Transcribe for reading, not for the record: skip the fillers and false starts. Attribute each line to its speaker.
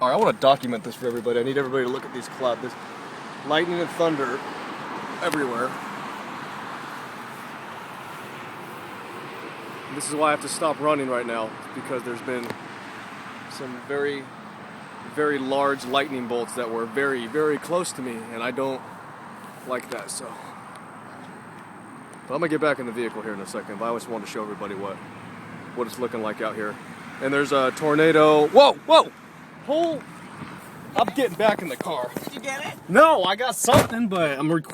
Speaker 1: All right, I want to document this for everybody. I need everybody to look at these clouds. There's lightning and thunder everywhere. And this is why I have to stop running right now, because there's been some very, very large lightning bolts that were very, very close to me, and I don't like that. So, but I'm gonna get back in the vehicle here in a second. But I just wanted to show everybody what it's looking like out here. And there's a tornado. Whoa! I'm getting back in the car.
Speaker 2: Did you get it?
Speaker 1: No, I got something, but I'm recording.